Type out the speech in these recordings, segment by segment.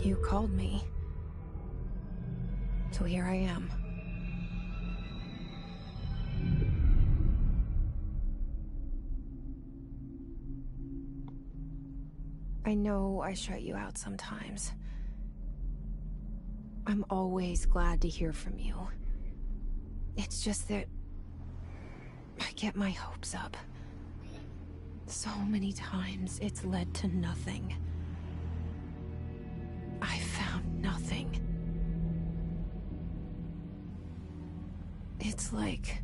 You called me. So here I am. I know I shut you out sometimes. I'm always glad to hear from you. It's just that I get my hopes up. So many times it's led to nothing. I found nothing. It's like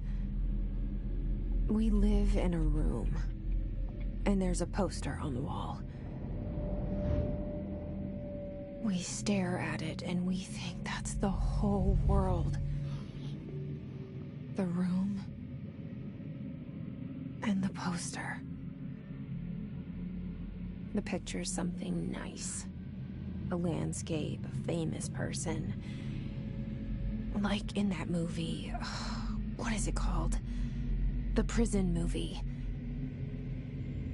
we live in a room, and there's a poster on the wall. We stare at it and we think that's the whole world. The room and the poster. The picture's something nice. A landscape, a famous person. Like in that movie, what is it called? The prison movie.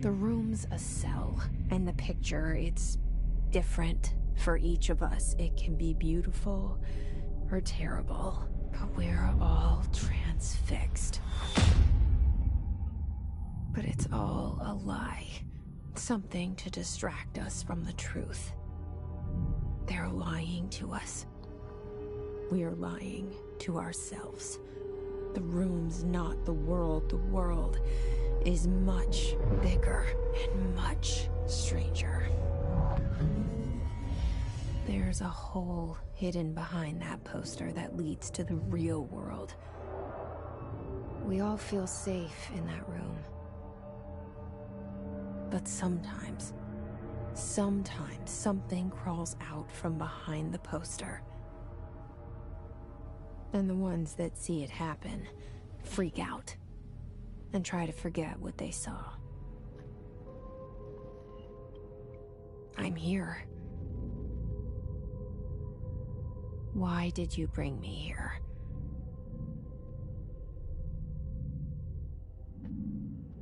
The room's a cell, and the picture, it's different for each of us. It can be beautiful or terrible, but we're all transfixed. But it's all a lie. Something to distract us from the truth. They're lying to us. We're lying to ourselves. The room's not the world. The world is much bigger and much stranger. There's a hole hidden behind that poster that leads to the real world. We all feel safe in that room. But sometimes something crawls out from behind the poster. And the ones that see it happen freak out and try to forget what they saw. I'm here. Why did you bring me here?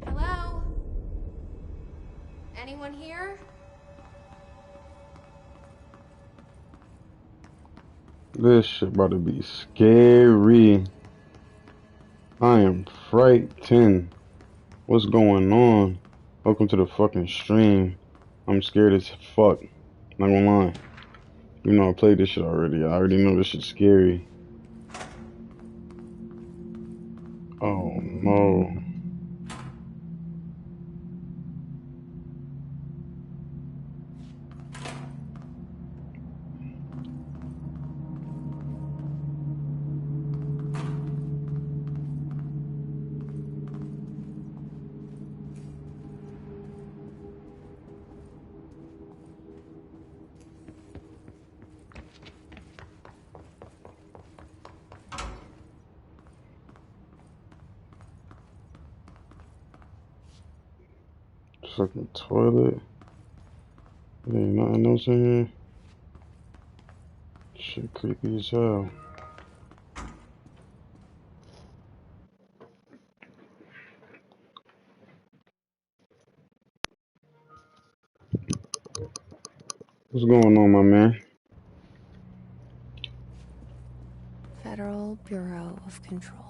Hello? Anyone here? This shit about to be scary. I am frightened. What's going on? Welcome to the fucking stream. I'm scared as fuck. Not gonna lie. You know I played this shit already. I already know this shit's scary. Oh no. Fucking toilet. There ain't nothing else in here. Shit creepy as hell. What's going on, my man? Federal Bureau of Control.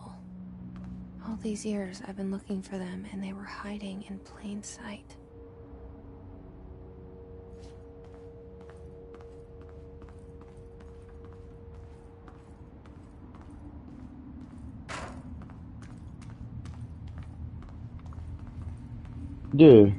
All these years I've been looking for them, and they were hiding in plain sight. Yeah.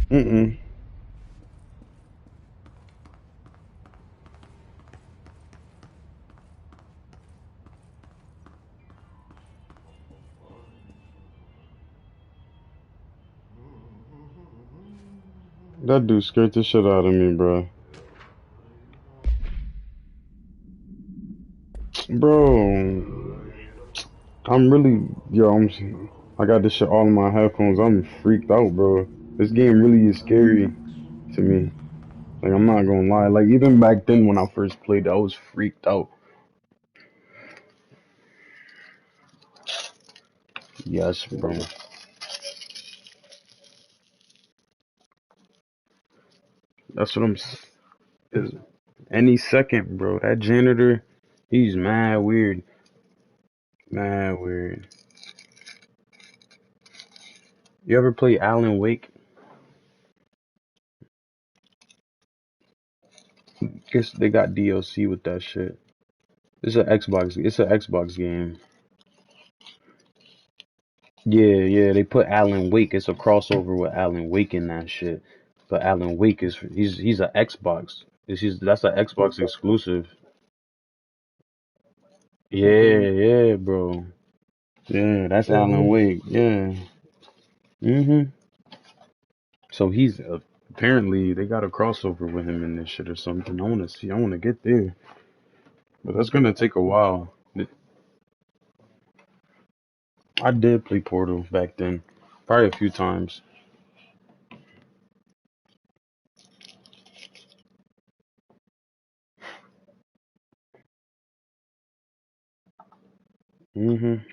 Mm-mm. That dude scared the shit out of me, bro. Bro, I'm really, yo, I got this shit all in my headphones. I'm freaked out, bro. This game really is scary to me. Like, I'm not gonna lie. Like, even back then when I first played, I was freaked out. Yes, bro. That's what is any second, bro. That janitor, he's mad weird. Mad weird. You ever play Alan Wake? Guess they got DLC with that shit. It's an Xbox. It's an Xbox game. Yeah, yeah. They put Alan Wake. It's a crossover with Alan Wake in that shit. But Alan Wake is he's an Xbox. That's an Xbox exclusive. Yeah, yeah, bro. Yeah, that's Alan Wake. Yeah. Mhm. So he's apparently they got a crossover with him in this shit or something. I want to see. I want to get there, but that's gonna take a while. I did play Portal back then, probably a few times. Mhm.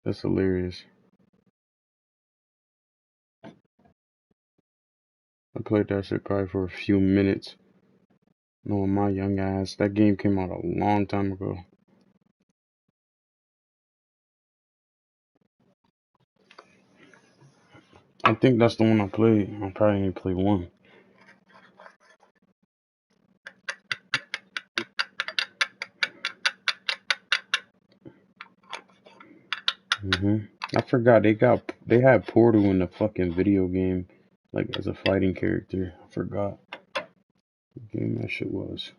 That's hilarious. I played that shit probably for a few minutes. Knowing my young ass, that game came out a long time ago. I think that's the one I played. I probably didn't play one. Mhm. I forgot they had Portal in the fucking video game, like as a fighting character. I forgot what game that shit was.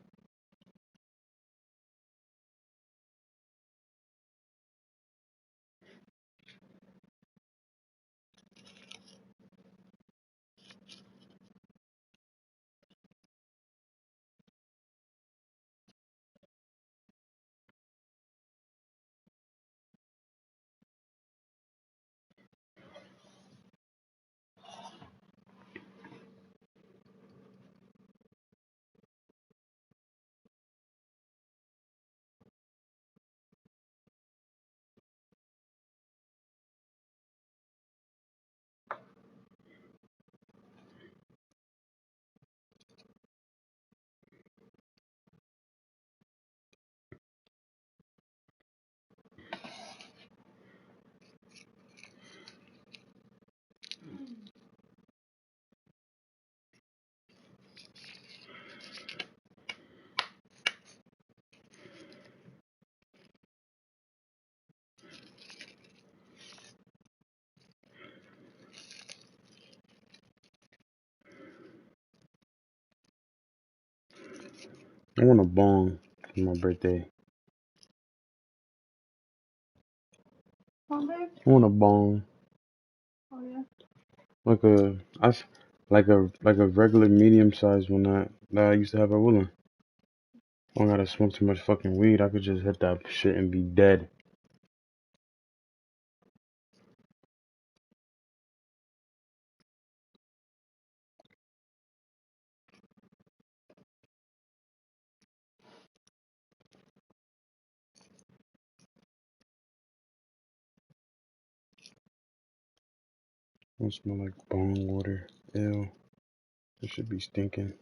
I want a bong for my birthday. I want a bong, like like a regular medium sized one that I used to have at Willem. I don't gotta smoke too much fucking weed. I could just hit that shit and be dead. Don't smell like bong water. Ew, it should be stinking.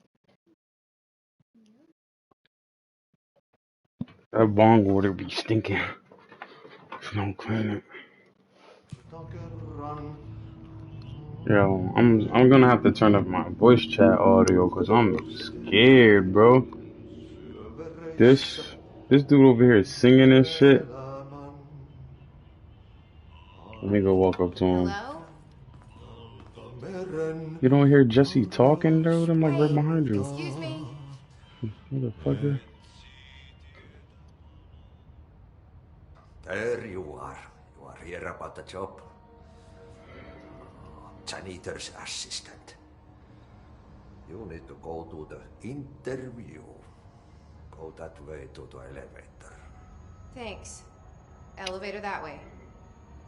That bong water be stinking. If you don't clean it. Yo, I'm gonna have to turn up my voice chat audio because I'm scared, bro. This this dude over here is singing this shit. Let me go walk up to him. Hello? You don't hear Jesse talking, dude? I'm like right Hey, behind you. excuse me. Motherfucker. There you are. You are here about the job. Janitor's assistant. You need to go to the interview. Go that way to the elevator. Thanks. Elevator that way.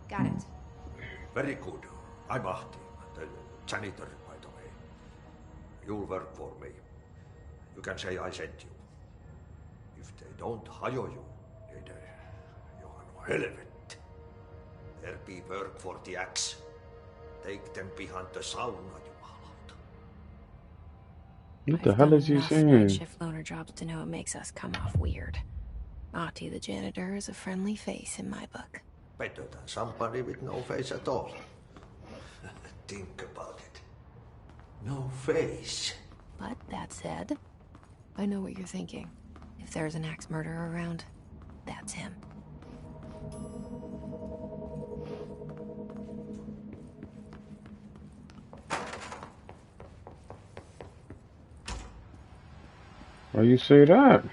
Got it. Very good. I'm Ahti, the janitor, by the way. You'll work for me. You can say I sent you. If they don't hire you, niin Johan helvet. There be work for the axe. Take them behind the sauna, jumalauta. What the I've hell done is he enough night saying? shift loner jobs to know it makes us come off weird. Ahti the janitor is a friendly face in my book. Better than somebody with no face at all. Think about it. No face. But that said, I know what you're thinking. If there's an axe murderer around, that's him. Why you say that?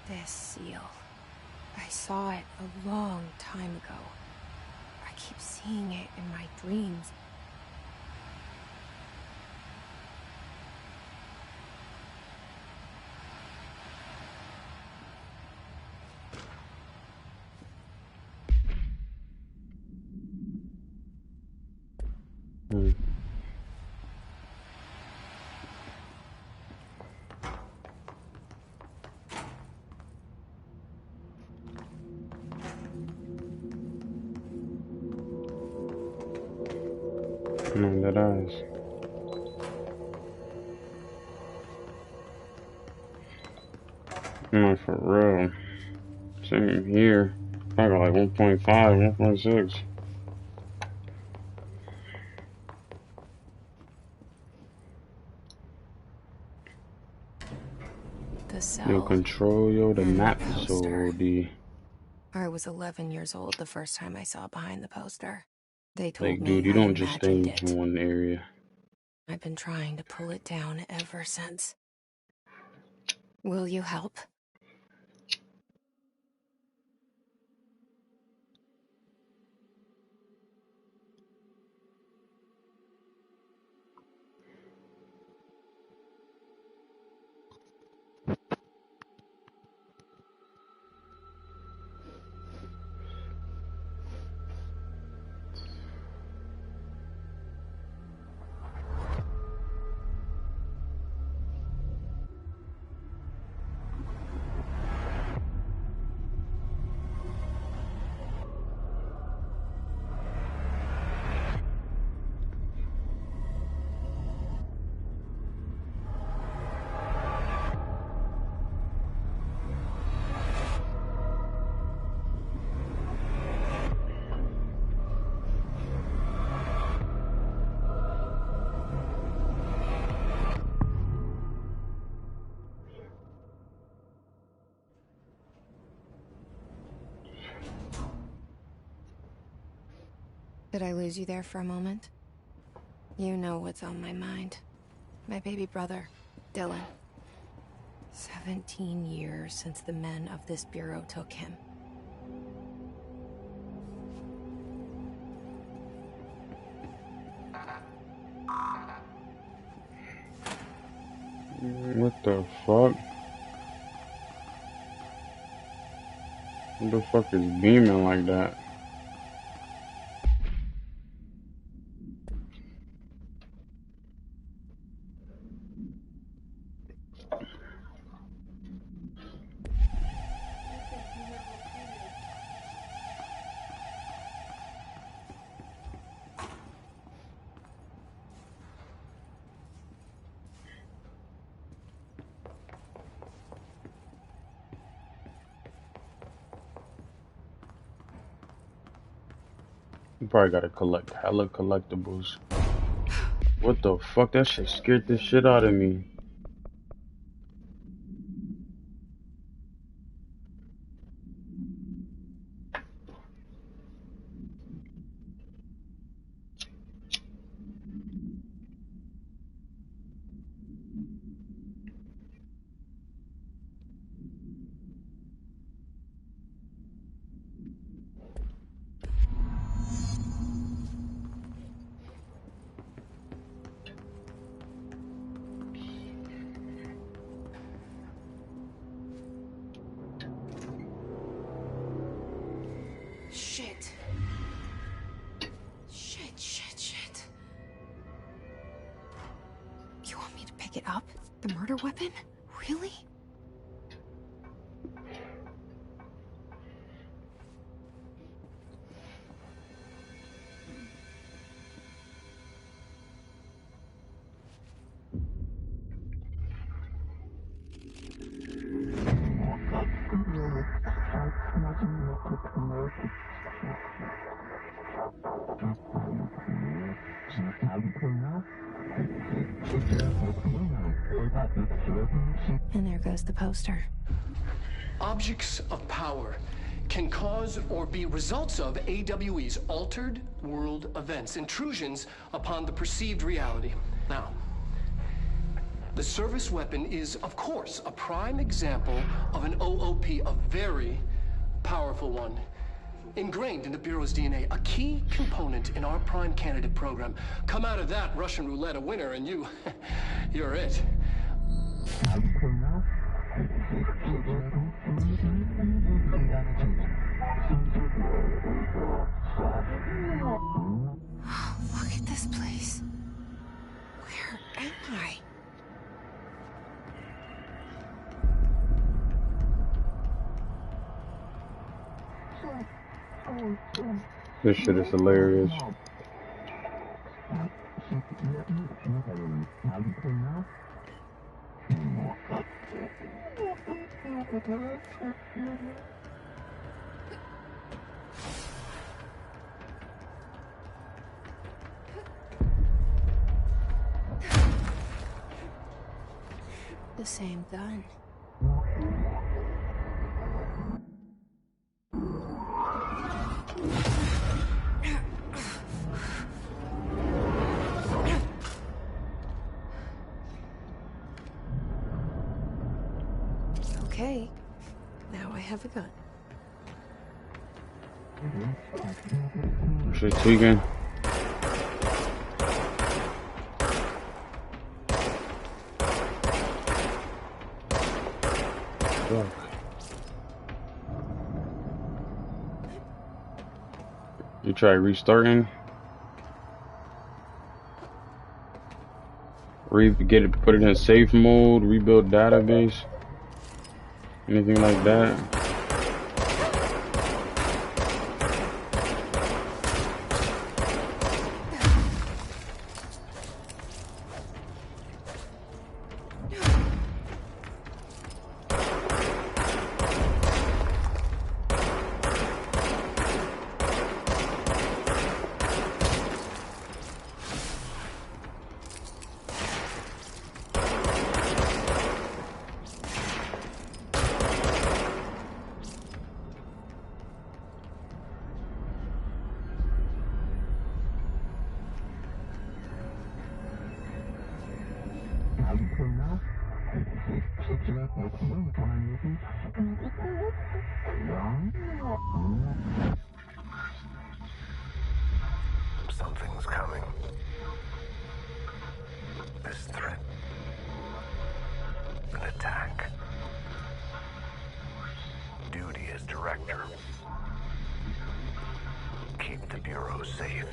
This seal. I saw it a long time ago. I keep seeing it in my dreams. No, that eyes. No, for real. Same here. I got like 1.5, 1.6. The cell. Yo, control, yo, the and map poster. so OD. I was 11 years old the first time I saw behind the poster. They told Like, me dude, you I don't just stay imagined in it. one area. I've been trying to pull it down ever since. Will you help? Did I lose you there for a moment? You know what's on my mind. My baby brother, Dylan. 17 years since the men of this bureau took him. What the fuck? What the fuck is beaming like that? You probably gotta collect hella collectibles. What the fuck? That shit scared the shit out of me. up? The murder weapon? Really? And there goes the poster. Objects of power can cause or be results of AWE's altered world events, intrusions upon the perceived reality. Now, the service weapon is, of course, a prime example of an OOP, a very powerful one. Ingrained in the Bureau's DNA, a key component in our prime candidate program. Come out of that Russian roulette a winner and you're it. Look at this place. Where am I? This shit is hilarious. The same gun. Okay, now I have a gun. Shit tweaking. Fuck. You try restarting? Get it, put it in safe mode, rebuild database, anything like that. Something's coming. This threat. An attack. Duty as director. Keep the Bureau safe.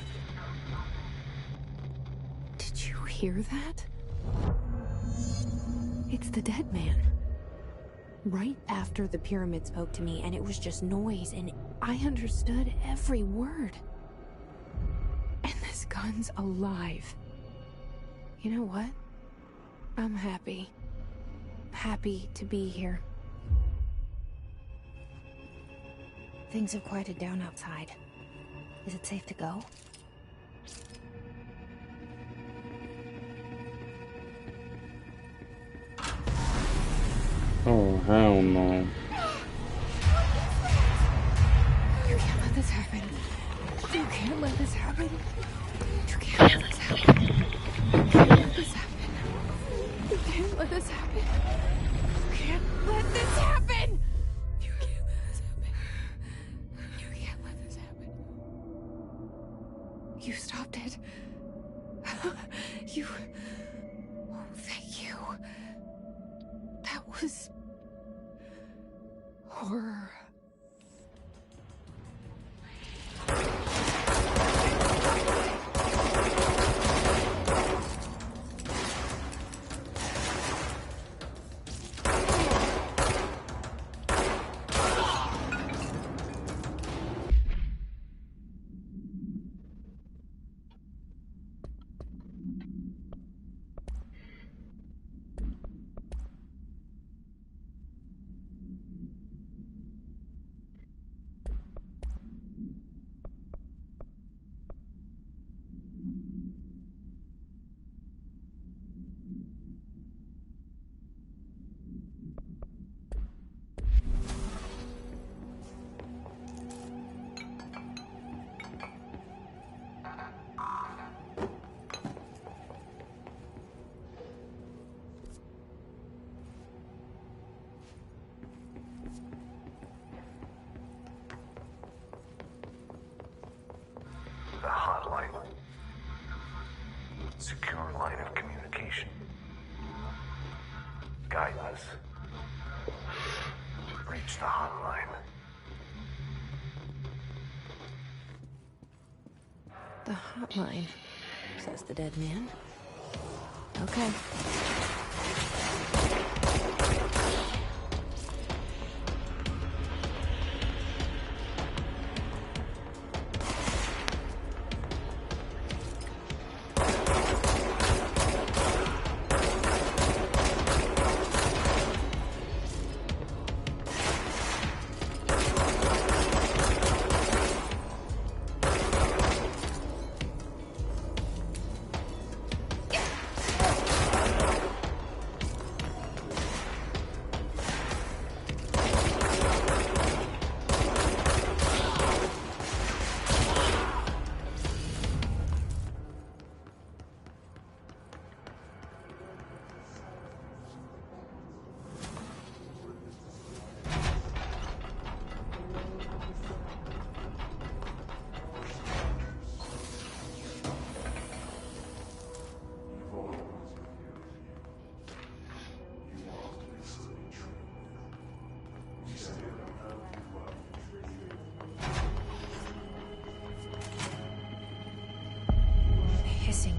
Did you hear that? It's the dead man. Right after the pyramid spoke to me, and it was just noise, and I understood every word. And this gun's alive. You know what? I'm happy. Happy to be here. Things have quieted down outside. Is it safe to go? Oh, hell no. You can't let this happen. You can't let this happen. You can't let this happen. You can't let this happen. You can't let this happen. You can't let this happen. You can't let this happen. You can't let this happen. You stopped it. You... Oh, thank you. That was... horror. guidance. Reach the hotline. The hotline, says the dead man. Okay.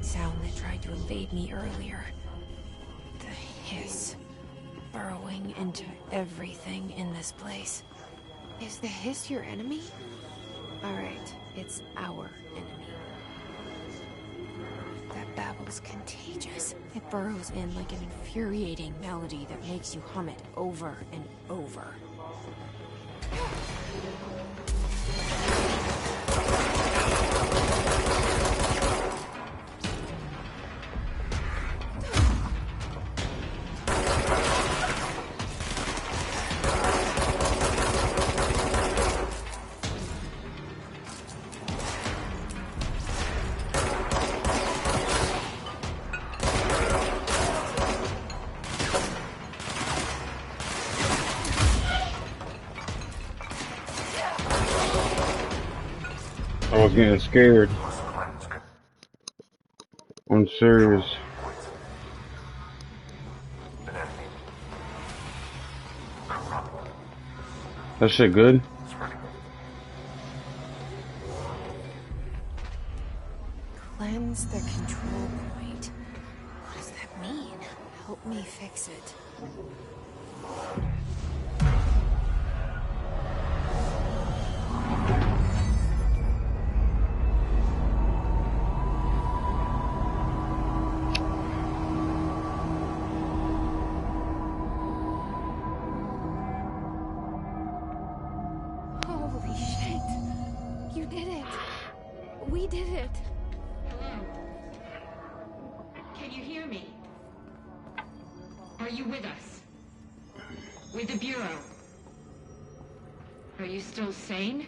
Sound that tried to invade me earlier. The hiss, burrowing into everything in this place. Is the hiss your enemy? Alright, it's our enemy. That babble's contagious. It burrows in like an infuriating melody that makes you hum it over and over. I was getting scared. I'm serious. That shit good? Cleanse the control point. What does that mean? Help me fix it. Holy shit. You did it. We did it. Hello? Can you hear me? Are you with us? With the Bureau? Are you still sane?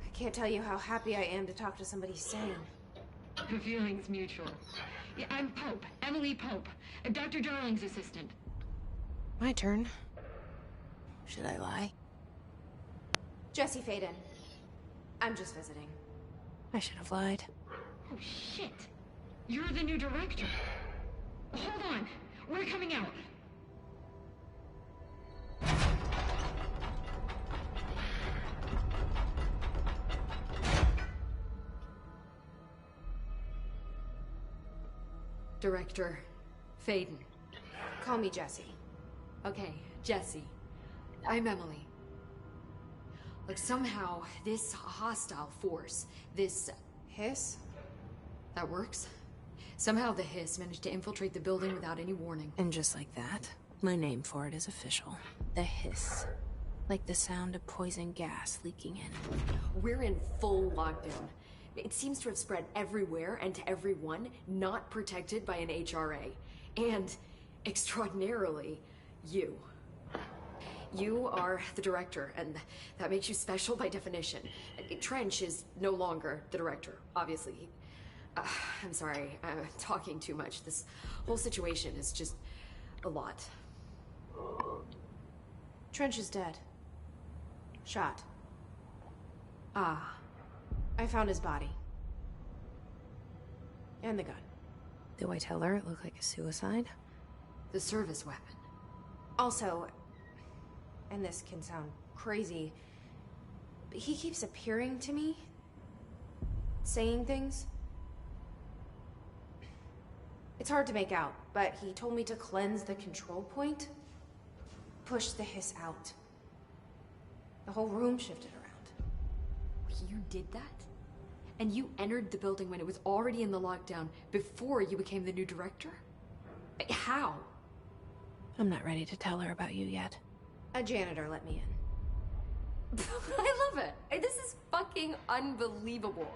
I can't tell you how happy I am to talk to somebody sane. The feeling's mutual. Yeah, I'm Pope, Emily Pope, Dr. Darling's assistant. My turn. Should I lie? Jesse Faden. I'm just visiting. I should have lied. Oh, shit. You're the new director. Hold on. We're coming out. Director Faden. Call me Jesse. Okay, Jesse. I'm Emily. Like, somehow, this hostile force, this... Hiss? that works? Somehow the hiss managed to infiltrate the building without any warning. And just like that, my name for it is official. The hiss. Like the sound of poison gas leaking in. We're in full lockdown. It seems to have spread everywhere and to everyone not protected by an HRA. And, extraordinarily, you. You are the director, and that makes you special by definition. Trench is no longer the director, obviously. I'm sorry, I'm talking too much. This whole situation is just a lot. Trench is dead. Shot. Ah. I found his body. And the gun. Do I tell her it looked like a suicide? The service weapon. Also, and this can sound crazy, but he keeps appearing to me, saying things. It's hard to make out, but he told me to cleanse the control point, push the hiss out. The whole room shifted around. You did that? And you entered the building when it was already in the lockdown before you became the new director? How? I'm not ready to tell her about you yet. A janitor let me in. I love it. This is fucking unbelievable.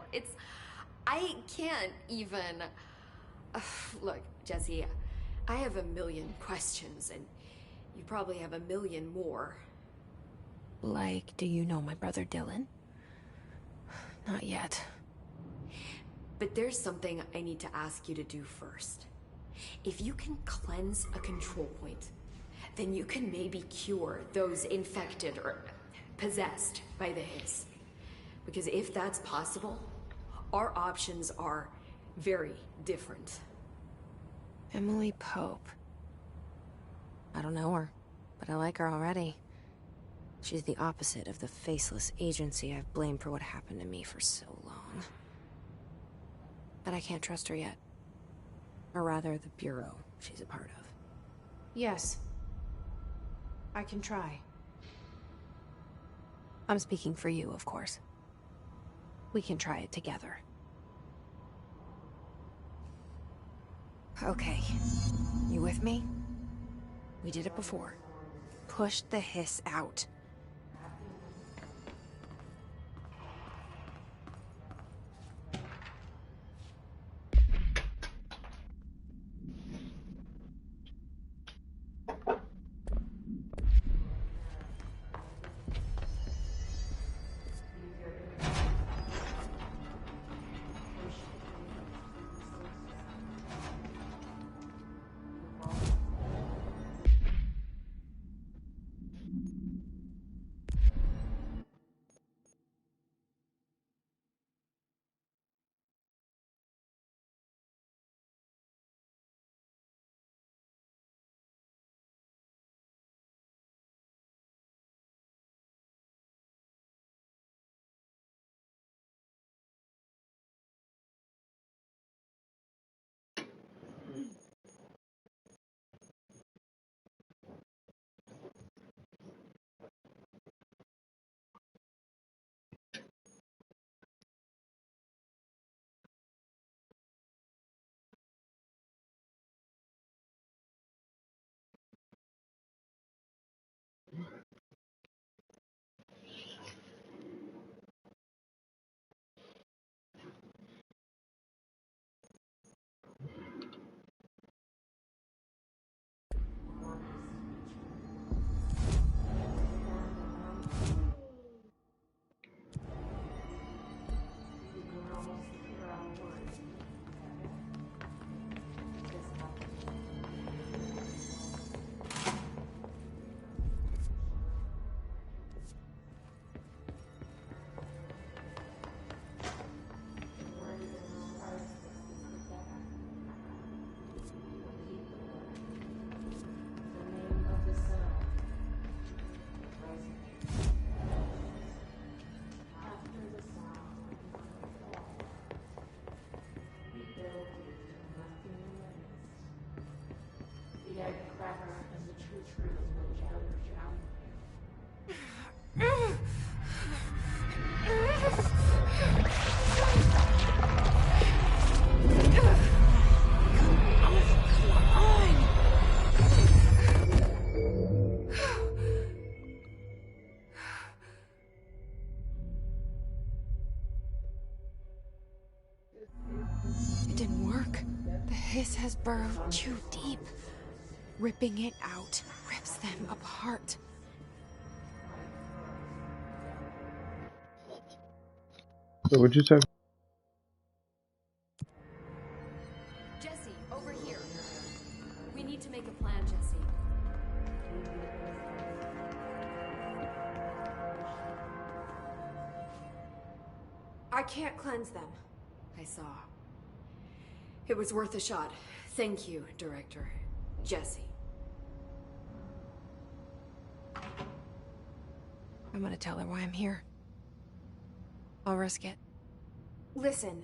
I can't even... Look, Jesse, I have a million questions, and you probably have a million more. Like, do you know my brother Dylan? Not yet. But there's something I need to ask you to do first. If you can cleanse a control point, then you can maybe cure those infected or possessed by the hiss. Because if that's possible, our options are very different. Emily Pope. I don't know her, but I like her already. She's the opposite of the faceless agency I've blamed for what happened to me for so long. But I can't trust her yet. Or rather, the Bureau she's a part of. Yes. I can try. I'm speaking for you, of course. We can try it together. Okay. You with me? We did it before. Push the hiss out. It didn't work. The hiss has burrowed too deep. Ripping it out rips them apart. So what'd you say? Jesse, over here. We need to make a plan, Jesse. I can't cleanse them. I saw. It was worth a shot. Thank you, Director. Jesse. I'm gonna tell her why I'm here. I'll risk it. Listen,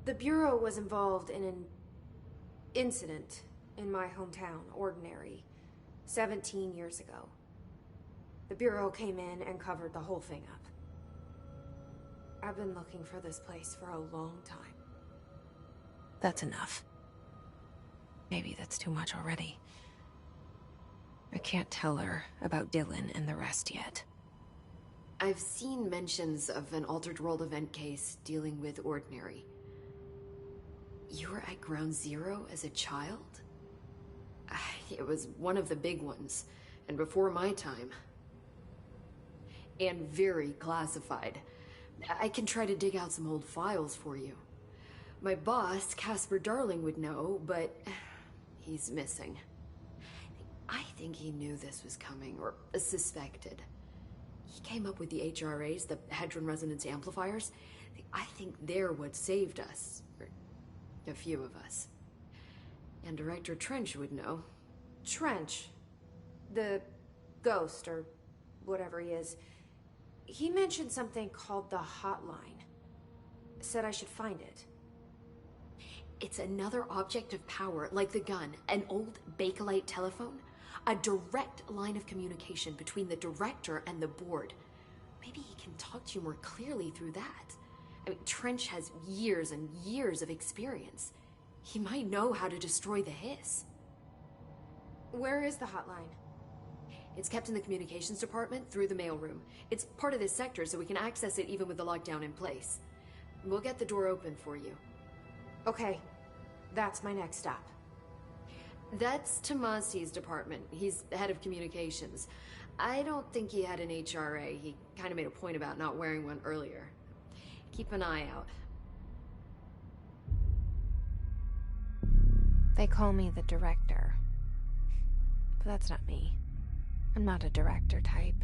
the Bureau was involved in an incident in my hometown, Ordinary, 17 years ago. The Bureau came in and covered the whole thing up. I've been looking for this place for a long time. That's enough. Maybe that's too much already. I can't tell her about Dylan and the rest yet. I've seen mentions of an Altered World event case dealing with Ordinary. You were at Ground Zero as a child? It was one of the big ones, and before my time. And very classified. I can try to dig out some old files for you. My boss, Casper Darling, would know, but he's missing. I think he knew this was coming, or suspected. He came up with the HRAs, the Hadron Resonance Amplifiers. I think they're what saved us. Or a few of us. And Director Trench would know. Trench, the ghost, or whatever he is, he mentioned something called the Hotline. Said I should find it. It's another object of power, like the gun, an old Bakelite telephone. A direct line of communication between the Director and the board. Maybe he can talk to you more clearly through that. I mean, Trench has years and years of experience. He might know how to destroy the Hiss. Where is the hotline? It's kept in the communications department through the mailroom. It's part of this sector, so we can access it even with the lockdown in place. We'll get the door open for you. Okay, that's my next stop. That's Tomasi's department. He's the head of communications. I don't think he had an HRA. He kind of made a point about not wearing one earlier. Keep an eye out. They call me the Director. But that's not me. I'm not a director type.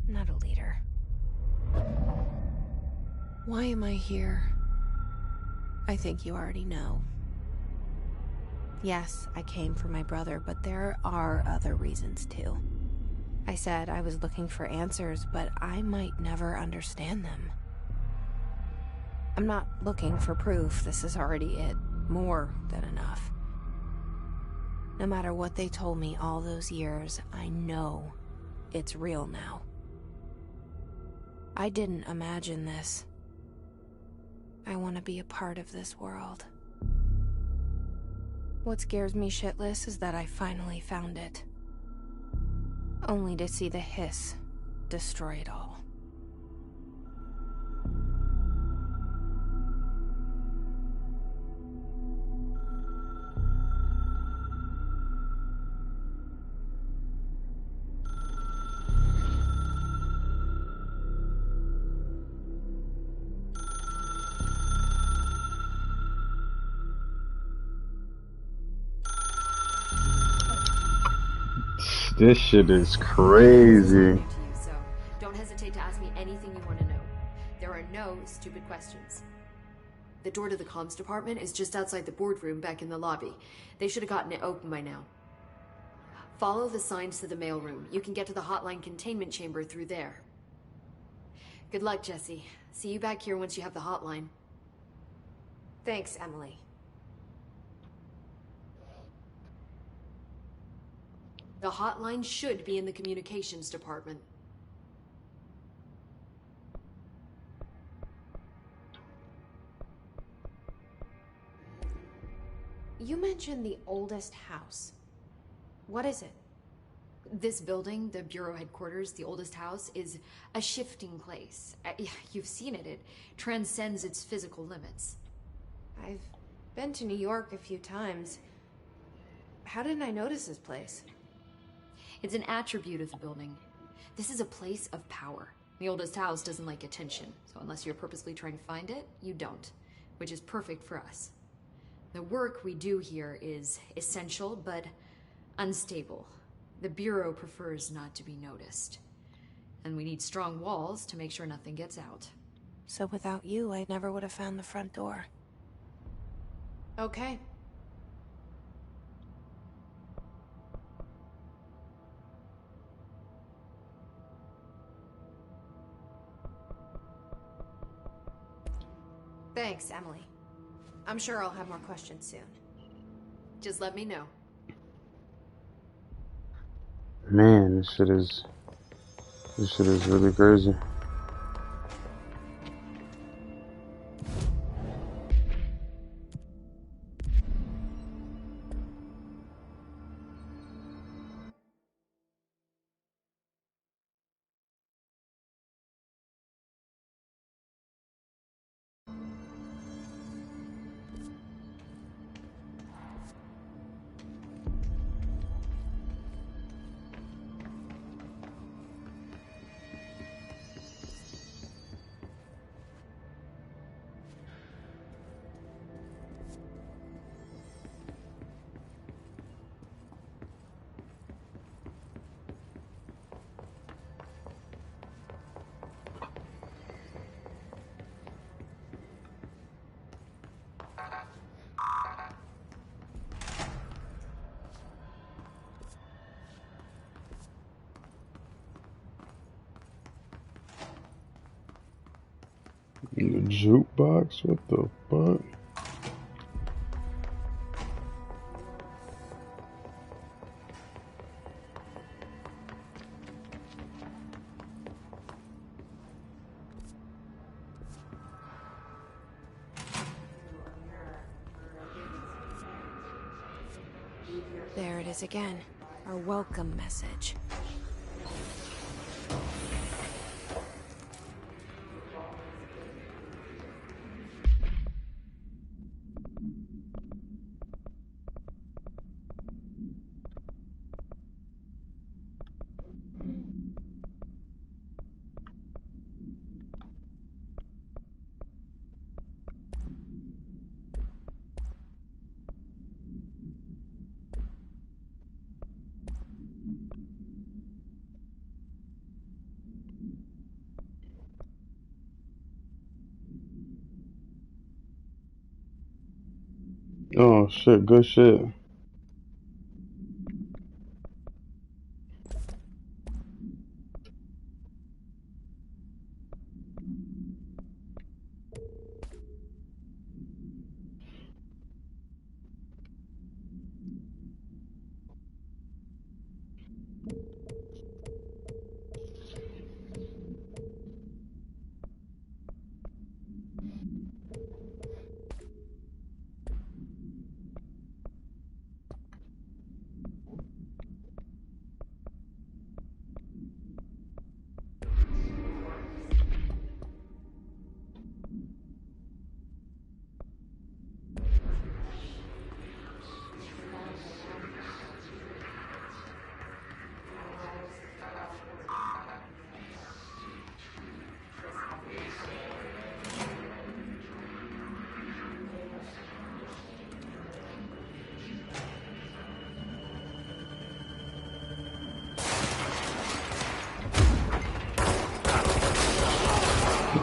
I'm not a leader. Why am I here? I think you already know. Yes, I came for my brother, but there are other reasons too. I said I was looking for answers, but I might never understand them. I'm not looking for proof. This is already it. More than enough. No matter what they told me all those years, I know it's real now. I didn't imagine this. I want to be a part of this world. What scares me shitless is that I finally found it. Only to see the Hiss destroy it all. This shit is crazy. So don't hesitate to ask me anything you want to know. There are no stupid questions. The door to the comms department is just outside the boardroom back in the lobby. They should have gotten it open by now. Follow the signs to the mailroom. You can get to the hotline containment chamber through there. Good luck, Jesse. See you back here once you have the hotline. Thanks, Emily. The hotline should be in the communications department. You mentioned the oldest house. What is it? This building, the Bureau headquarters, the oldest house, is a shifting place. You've seen it. It transcends its physical limits. I've been to New York a few times. How didn't I notice this place? It's an attribute of the building. This is a place of power. The oldest house doesn't like attention, so unless you're purposely trying to find it, you don't, which is perfect for us. The work we do here is essential, but unstable. The Bureau prefers not to be noticed. And we need strong walls to make sure nothing gets out. So without you, I never would have found the front door. Okay. Thanks, Emily. I'm sure I'll have more questions soon. Just let me know. Man, this shit is really crazy. In the jukebox? What the fuck? There it is again. Our welcome message. Oh shit, good shit.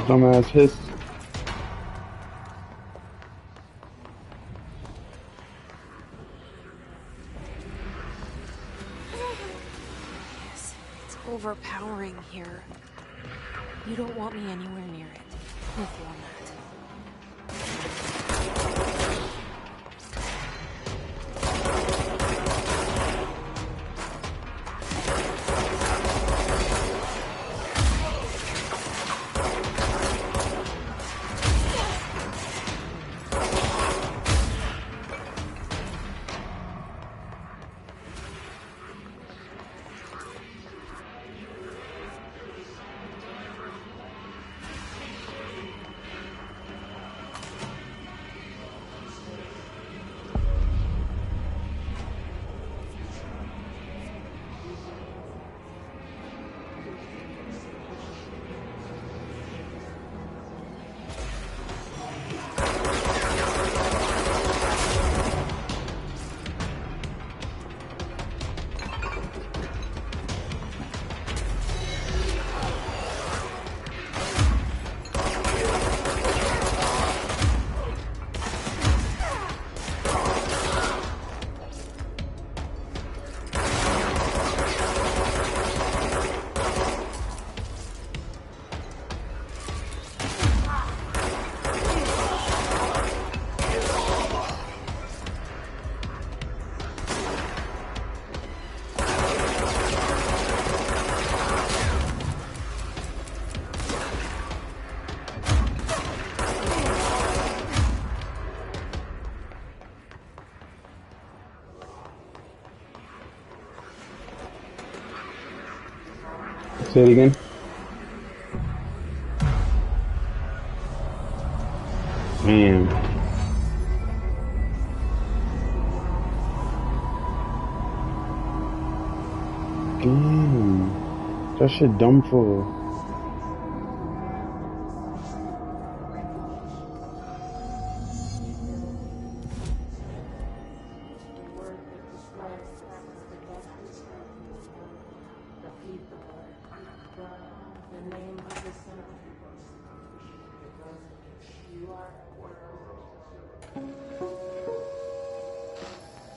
Dumbass hiss. Yes, it's overpowering here. You don't want me anywhere near it. With you on that. Say it again. Damn. Damn. That shit dumb for.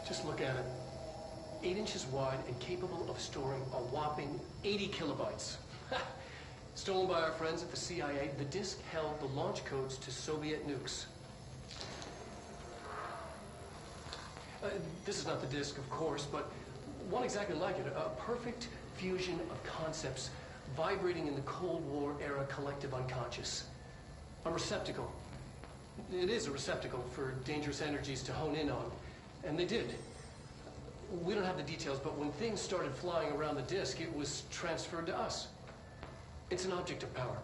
Just look at it. 8 inches wide and capable of storing a whopping 80 kilobytes. Stolen by our friends at the CIA, the disk held the launch codes to Soviet nukes. This is not the disk, of course, but one exactly like it. A perfect fusion of concepts vibrating in the Cold War era collective unconscious. A receptacle. It is a receptacle for dangerous energies to hone in on. And they did. We don't have the details, but when things started flying around the disk, it was transferred to us. It's an object of power.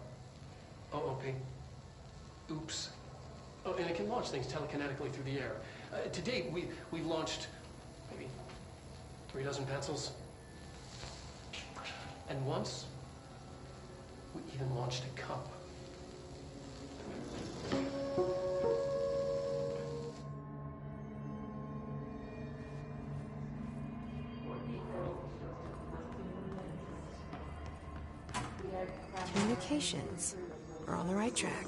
OOP. Oops. Oh, and it can launch things telekinetically through the air. To date, we've launched maybe 3 dozen pencils. And once, we even launched a cup. Communications. We're on the right track.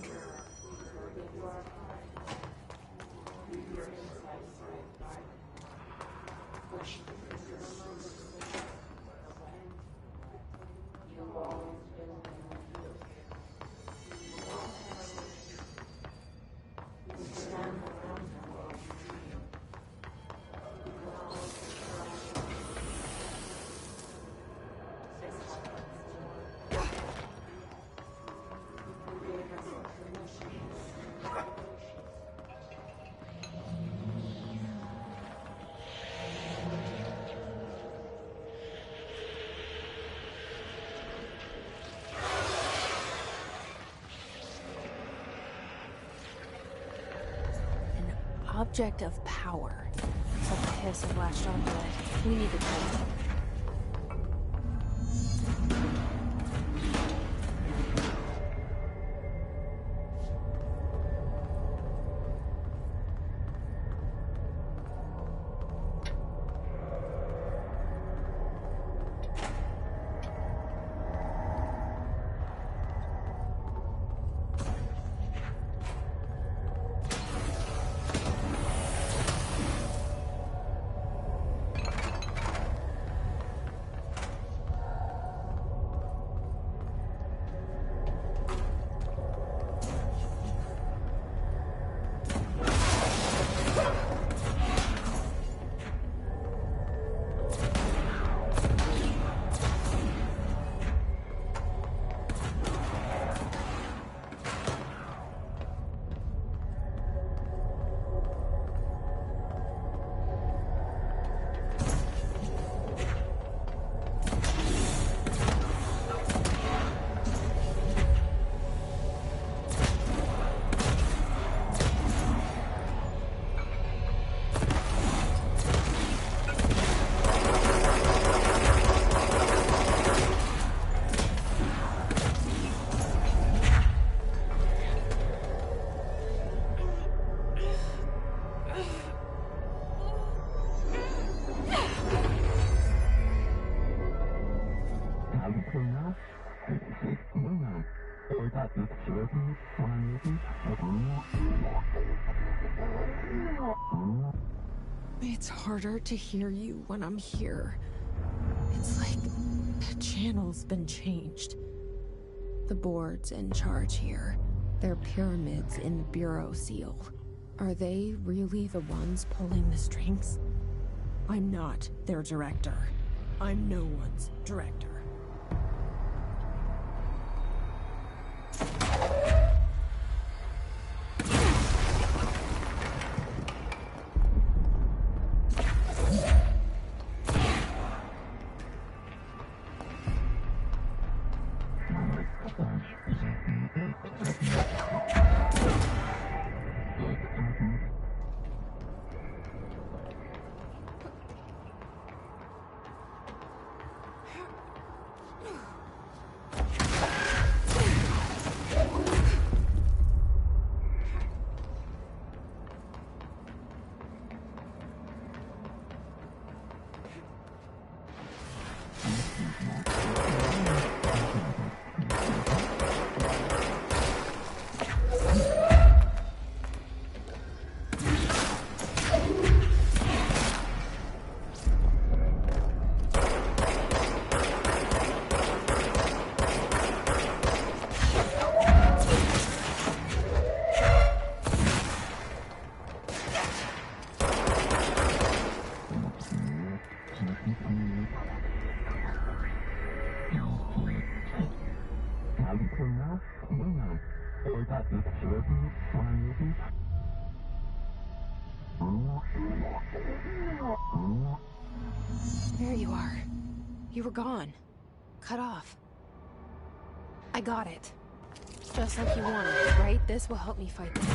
Object of power. So the hiss have latched onto it. We need to kill it. It's harder to hear you when I'm here. It's like the channel's been changed. The board's in charge here. They're pyramids in the Bureau seal. Are they really the ones pulling the strings? I'm not their director. I'm no one's director. There you are. You were gone. Cut off. I got it. Just like you wanted, right? This will help me fight this.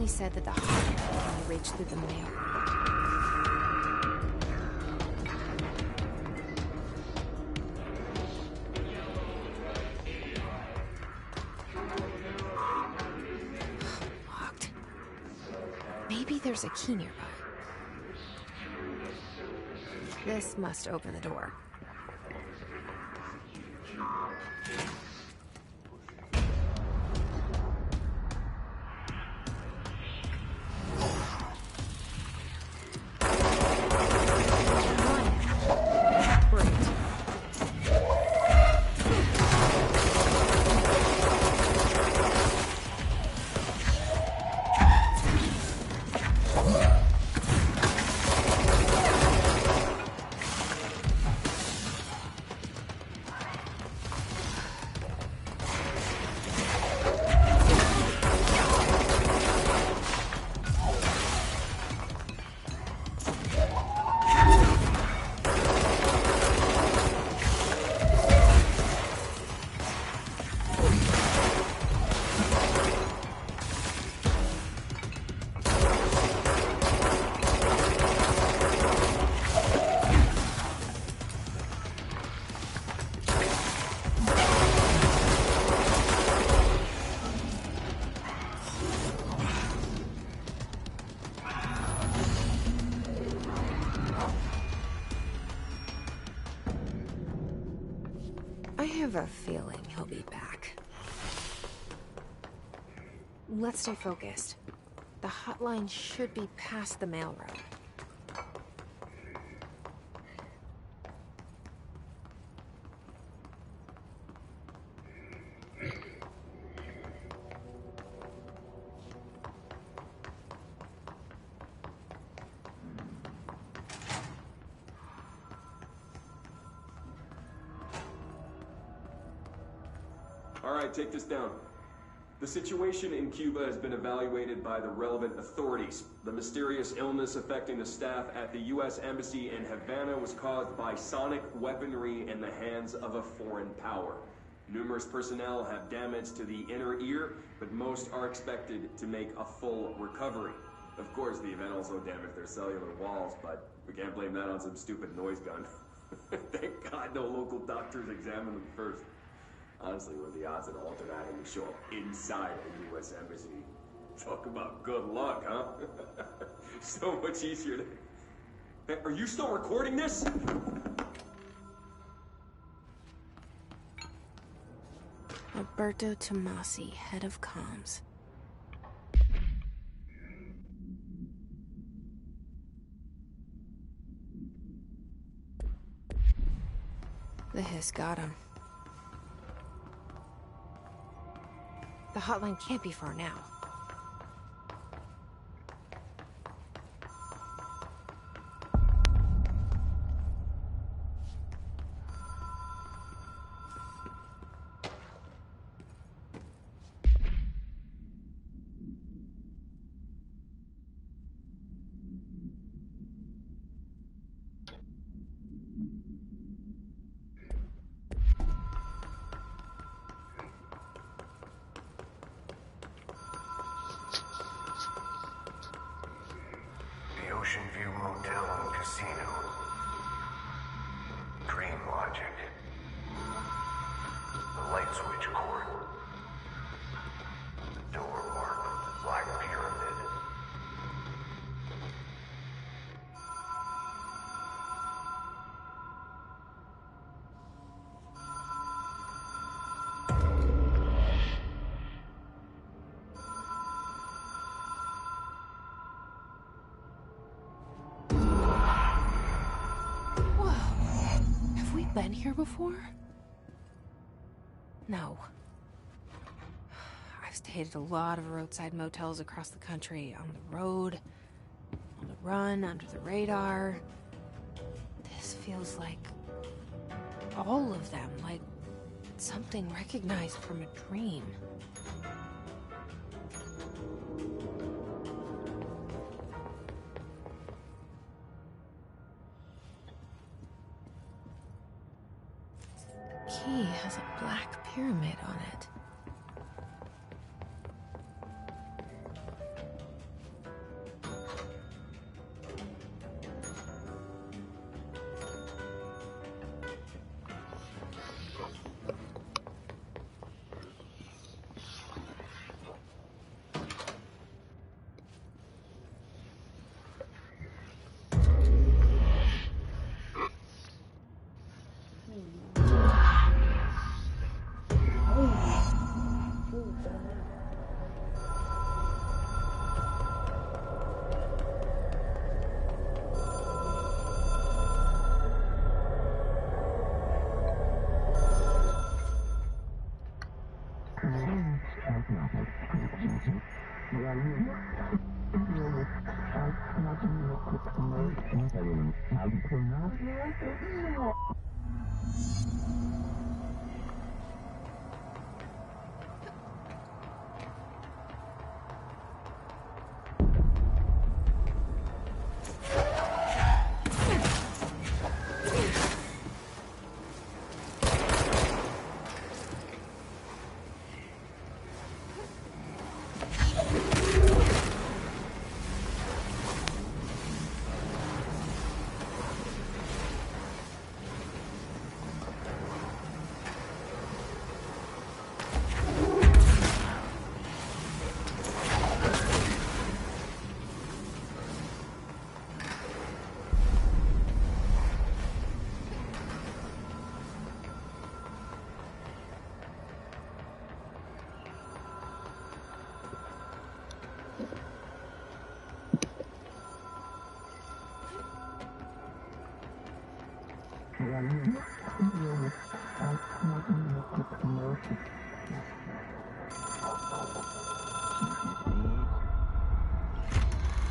Said that the hotline can be reached through the mail. Locked. Maybe there's a key nearby. This must open the door. I have a feeling he'll be back. Let's stay focused. The hotline should be past the mailroom. Alright, take this down. The situation in Cuba has been evaluated by the relevant authorities. The mysterious illness affecting the staff at the U.S. Embassy in Havana was caused by sonic weaponry in the hands of a foreign power. Numerous personnel have damage to the inner ear, but most are expected to make a full recovery. Of course, the event also damaged their cellular walls, but we can't blame that on some stupid noise gun. Thank God no local doctors examined them first. Honestly, what are the odds that altered atom would show up inside the U.S. Embassy? Talk about good luck, huh? So much easier to... Hey, are you still recording this? Alberto Tomasi, head of comms. The hiss got him. The hotline can't be far now. Ocean View Motel and Casino. Dream Logic. The light switch cord. The door marked Black Pyramid. been here before? No. I've stayed at a lot of roadside motels across the country, on the road, on the run, under the radar. This feels like all of them, like something recognized from a dream. The key has a black pyramid on it.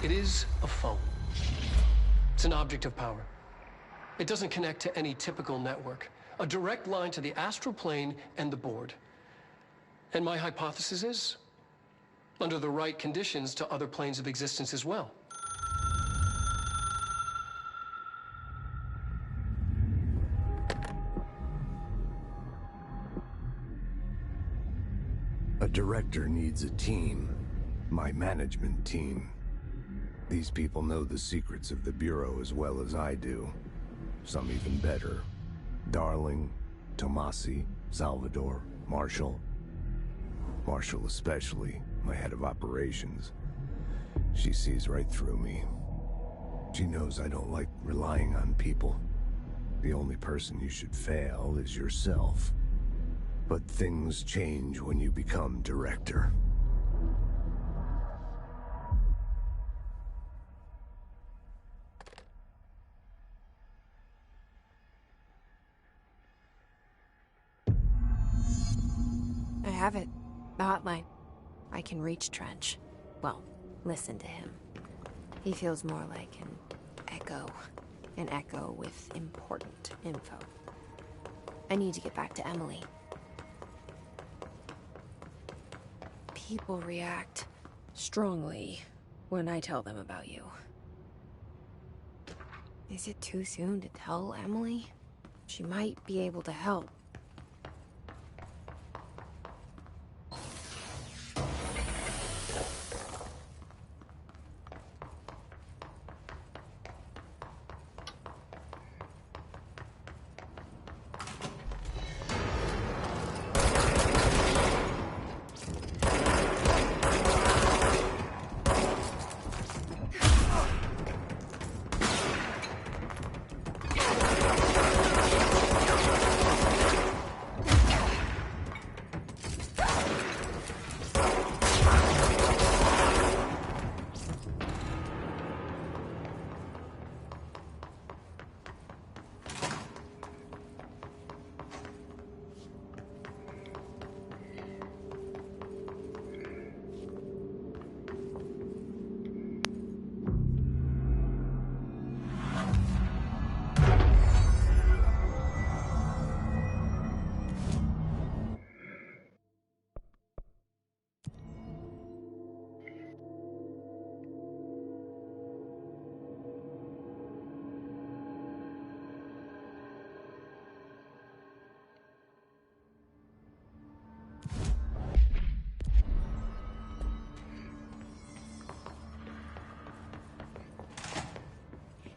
It is a phone. It's an object of power. It doesn't connect to any typical network. A direct line to the astral plane and the board. And my hypothesis is, under the right conditions, to other planes of existence as well. A director needs a team. My management team. These people know the secrets of the Bureau as well as I do. Some even better. Darling, Tomasi, Salvador, Marshall. Marshall especially, my head of operations. She sees right through me. She knows I don't like relying on people. The only person you should fail is yourself. But things change when you become director. I have it. The hotline. I can reach Trench. Well, listen to him. He feels more like an echo. An echo with important info. I need to get back to Emily. People react strongly when I tell them about you. Is it too soon to tell Emily? She might be able to help.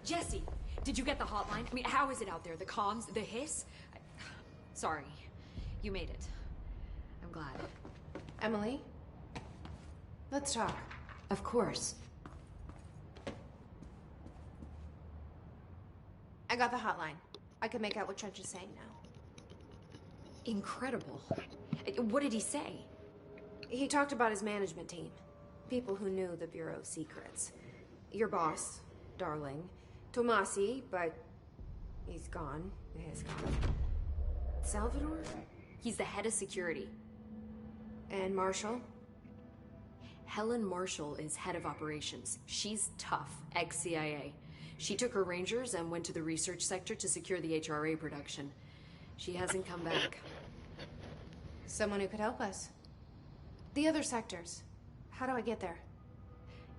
Jesse, did you get the hotline? I mean, how is it out there? The comms, the hiss? Sorry, you made it. I'm glad. Emily? Let's talk. Of course. I got the hotline. I can make out what Trench is saying now. Incredible. What did he say? He talked about his management team. People who knew the Bureau's secrets. Your boss, Darling. Tomasi, but he's gone. He's gone. Salvador? He's the head of security. And Marshall? Helen Marshall is head of operations. She's tough, ex-CIA. She took her Rangers and went to the research sector to secure the HRA production. She hasn't come back. Someone who could help us. The other sectors. How do I get there?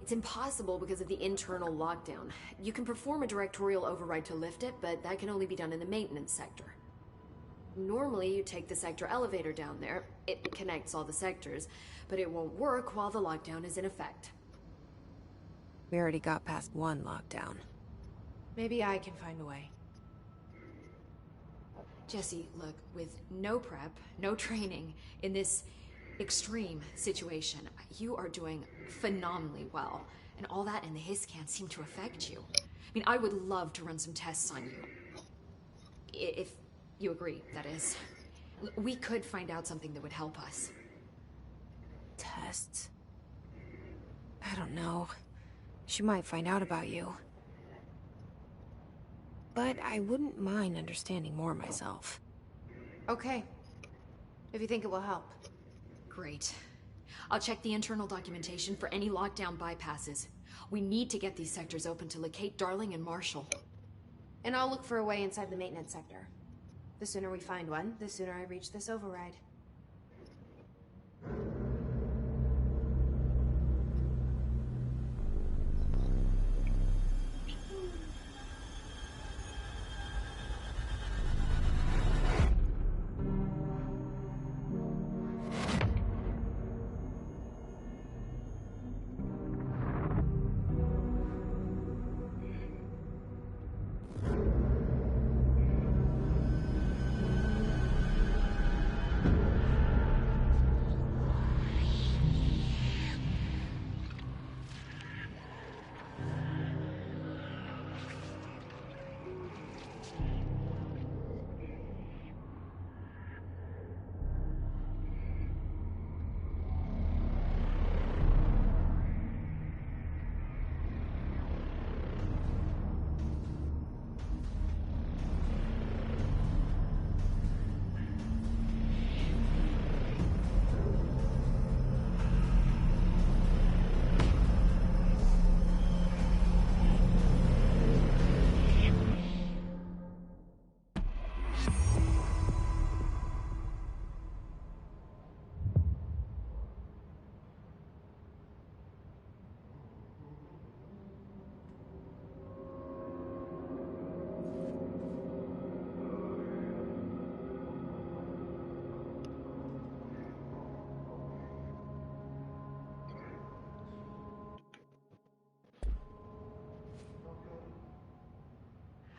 It's impossible because of the internal lockdown. You can perform a directorial override to lift it, but that can only be done in the maintenance sector. Normally, you take the sector elevator down there. It connects all the sectors, but it won't work while the lockdown is in effect. We already got past one lockdown. Maybe I can find a way. Jesse, look, with no prep, no training, in this extreme situation, you are doing phenomenally well. And all that and the hiss can't seem to affect you. I mean, I would love to run some tests on you. If you agree, that is. We could find out something that would help us. Tests? I don't know. She might find out about you. But I wouldn't mind understanding more myself. Okay. If you think it will help. Great. I'll check the internal documentation for any lockdown bypasses. We need to get these sectors open to locate Darling and Marshall. And I'll look for a way inside the maintenance sector. The sooner we find one, the sooner I reach this override.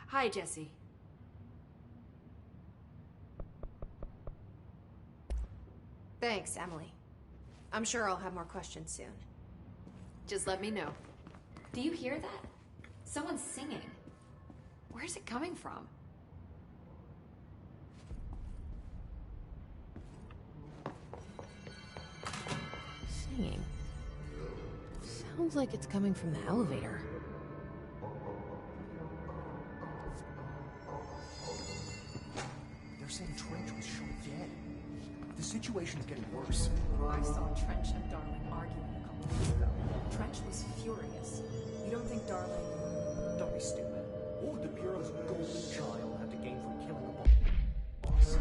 Hi, Jesse. Thanks, Emily. I'm sure I'll have more questions soon. Just let me know. Do you hear that? Someone's singing. Where's it coming from? Singing. Sounds like it's coming from the elevator. They're saying Trench was shot dead. The situation's getting worse. I saw Trench and Darling arguing a couple weeks ago. Trench was furious. You don't think Darling... Don't be stupid. What would the Bureau's golden child have to gain from killing a boss?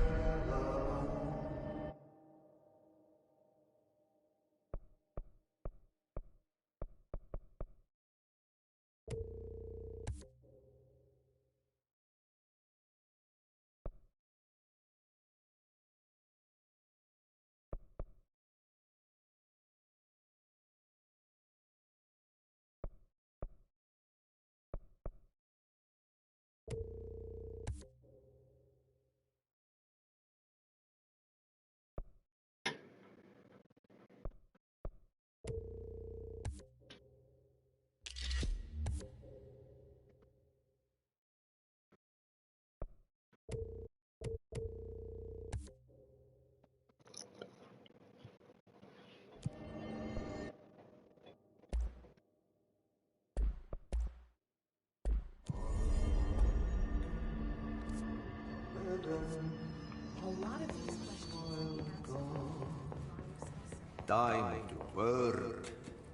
time to work,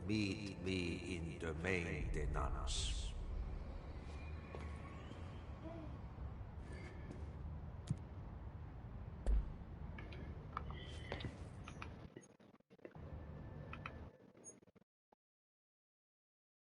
meet me in the maintenance.